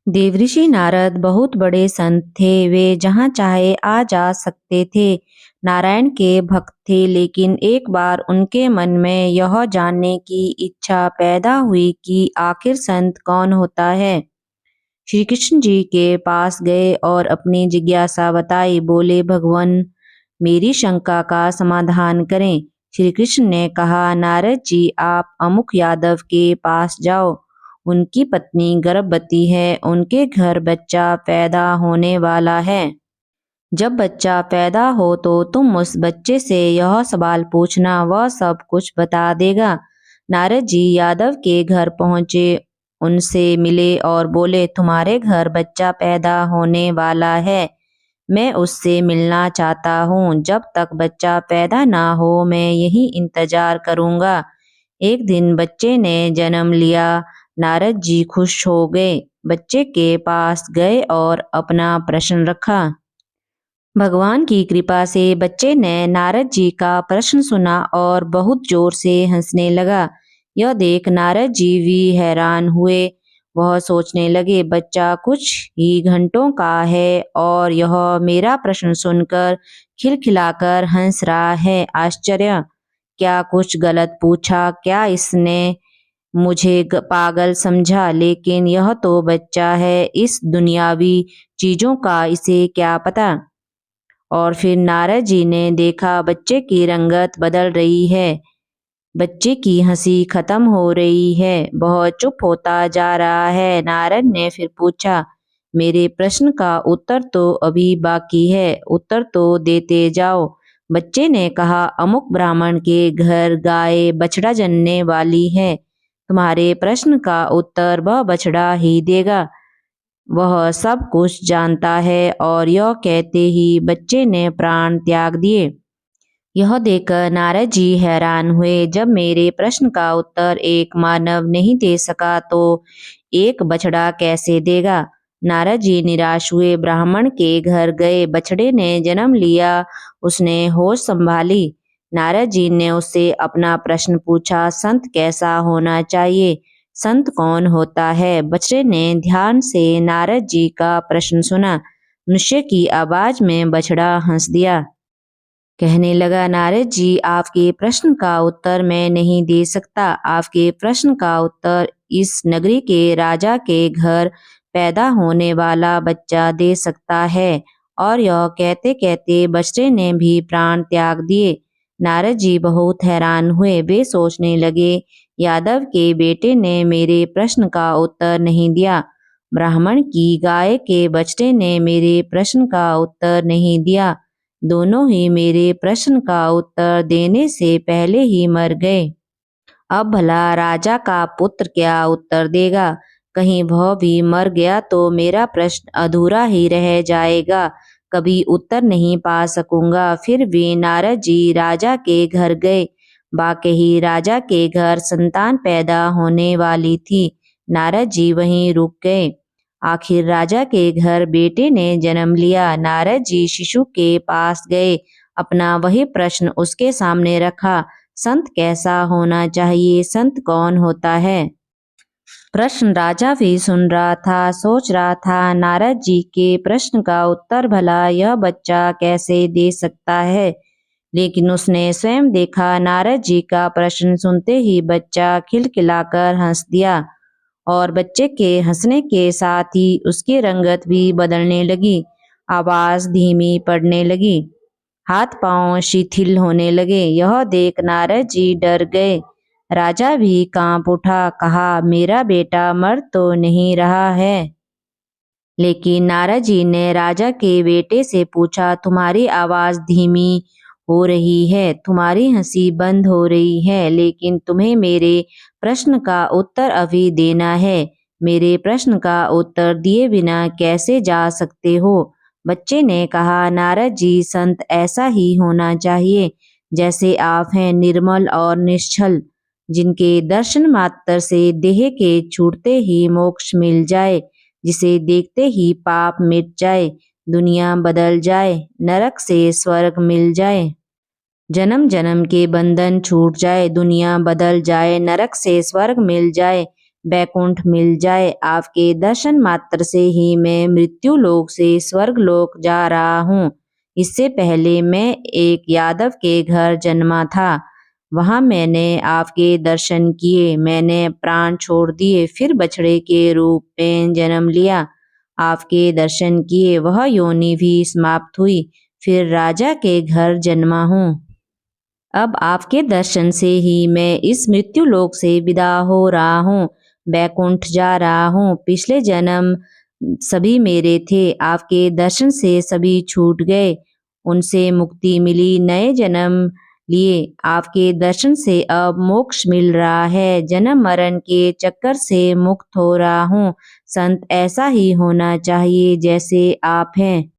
देवऋषि नारद बहुत बड़े संत थे। वे जहाँ चाहे आ जा सकते थे। नारायण के भक्त थे, लेकिन एक बार उनके मन में यह जानने की इच्छा पैदा हुई कि आखिर संत कौन होता है। श्री कृष्ण जी के पास गए और अपनी जिज्ञासा बताई। बोले, भगवान, मेरी शंका का समाधान करें। श्री कृष्ण ने कहा, नारद जी, आप अमुक यादव के पास जाओ। उनकी पत्नी गर्भवती है। उनके घर बच्चा पैदा होने वाला है। जब बच्चा पैदा हो तो तुम उस बच्चे से यह सवाल पूछना, वह सब कुछ बता देगा। नारद जी यादव के घर पहुंचे, उनसे मिले और बोले, तुम्हारे घर बच्चा पैदा होने वाला है। मैं उससे मिलना चाहता हूँ। जब तक बच्चा पैदा ना हो मैं यही इंतजार करूँगा। एक दिन बच्चे ने जन्म लिया। नारद जी खुश हो गए। बच्चे के पास गए और अपना प्रश्न रखा। भगवान की कृपा से बच्चे ने नारद जी का प्रश्न सुना और बहुत जोर से हंसने लगा। यह देख नारद जी भी हैरान हुए। वह सोचने लगे, बच्चा कुछ ही घंटों का है और यह मेरा प्रश्न सुनकर खिलखिलाकर हंस रहा है। आश्चर्य! क्या कुछ गलत पूछा? क्या इसने मुझे पागल समझा? लेकिन यह तो बच्चा है, इस दुनियावी चीजों का इसे क्या पता। और फिर नारद जी ने देखा बच्चे की रंगत बदल रही है। बच्चे की हंसी खत्म हो रही है। वह चुप होता जा रहा है। नारद ने फिर पूछा, मेरे प्रश्न का उत्तर तो अभी बाकी है, उत्तर तो देते जाओ। बच्चे ने कहा, अमुक ब्राह्मण के घर गाय बछड़ा जनने वाली है। तुम्हारे प्रश्न का उत्तर वह बछड़ा ही देगा। वह सब कुछ जानता है। और यह कहते ही बच्चे ने प्राण त्याग दिए। यह देखकर नारद जी हैरान हुए। जब मेरे प्रश्न का उत्तर एक मानव नहीं दे सका तो एक बछड़ा कैसे देगा। नारद जी निराश हुए। ब्राह्मण के घर गए। बछड़े ने जन्म लिया। उसने होश संभाली। नारद जी ने उससे अपना प्रश्न पूछा, संत कैसा होना चाहिए? संत कौन होता है? बछड़े ने ध्यान से नारद जी का प्रश्न सुना। मनुष्य की आवाज में बछड़ा हंस दिया। कहने लगा, नारद जी, आपके प्रश्न का उत्तर मैं नहीं दे सकता। आपके प्रश्न का उत्तर इस नगरी के राजा के घर पैदा होने वाला बच्चा दे सकता है। और यह कहते कहते बछड़े ने भी प्राण त्याग दिए। नारद जी बहुत हैरान हुए। वे सोचने लगे, यादव के बेटे ने मेरे प्रश्न का उत्तर नहीं दिया। ब्राह्मण की गाय के बछड़े ने मेरे प्रश्न का उत्तर नहीं दिया। दोनों ही मेरे प्रश्न का उत्तर देने से पहले ही मर गए। अब भला राजा का पुत्र क्या उत्तर देगा? कहीं वह भी मर गया तो मेरा प्रश्न अधूरा ही रह जाएगा, कभी उत्तर नहीं पा सकूंगा। फिर भी नारद जी राजा के घर गए। वाकई राजा के घर संतान पैदा होने वाली थी। नारद जी वहीं रुक गए। आखिर राजा के घर बेटे ने जन्म लिया। नारद जी शिशु के पास गए। अपना वही प्रश्न उसके सामने रखा, संत कैसा होना चाहिए? संत कौन होता है? प्रश्न राजा भी सुन रहा था, सोच रहा था, नारद जी के प्रश्न का उत्तर भला यह बच्चा कैसे दे सकता है। लेकिन उसने स्वयं देखा, नारद जी का प्रश्न सुनते ही बच्चा खिलखिलाकर हंस दिया। और बच्चे के हंसने के साथ ही उसकी रंगत भी बदलने लगी। आवाज धीमी पड़ने लगी। हाथ पांव शिथिल होने लगे। यह देख नारद जी डर गए। राजा भी कांप उठा। कहा, मेरा बेटा मर तो नहीं रहा है? लेकिन नारद जी ने राजा के बेटे से पूछा, तुम्हारी आवाज धीमी हो रही है, तुम्हारी हंसी बंद हो रही है, लेकिन तुम्हें मेरे प्रश्न का उत्तर अभी देना है। मेरे प्रश्न का उत्तर दिए बिना कैसे जा सकते हो? बच्चे ने कहा, नारद जी, संत ऐसा ही होना चाहिए जैसे आप हैं, निर्मल और निश्चल, जिनके दर्शन मात्र से देह के छूटते ही मोक्ष मिल जाए, जिसे देखते ही पाप मिट जाए, दुनिया बदल जाए, नरक से स्वर्ग मिल जाए, जन्म जन्म के बंधन छूट जाए, दुनिया बदल जाए, नरक से स्वर्ग मिल जाए, बैकुंठ मिल जाए। आपके दर्शन मात्र से ही मैं मृत्यु लोक से स्वर्ग लोक जा रहा हूँ। इससे पहले मैं एक यादव के घर जन्मा था। वहाँ मैंने आपके दर्शन किए। मैंने प्राण छोड़ दिए, फिर बछड़े के रूप में जन्म लिया। आपके दर्शन किए, वह योनि भी समाप्त हुई, फिर राजा के घर जन्मा हूँ। अब आपके दर्शन से ही मैं इस मृत्यु लोक से विदा हो रहा हूँ, बैकुंठ जा रहा हूँ। पिछले जन्म सभी मेरे थे, आपके दर्शन से सभी छूट गए, उनसे मुक्ति मिली। नए जन्म लिए, आपके दर्शन से अब मोक्ष मिल रहा है। जन्म मरण के चक्कर से मुक्त हो रहा हूँ। संत, ऐसा ही होना चाहिए जैसे आप हैं।